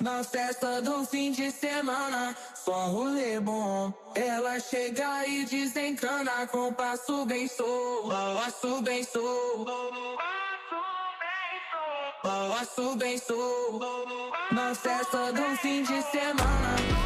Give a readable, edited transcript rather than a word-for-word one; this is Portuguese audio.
Na festa do fim de semana, só rolê bom. Ela chega e desencana com passo bem sou, passo bem sou, passo bem sou. Na festa do fim de semana.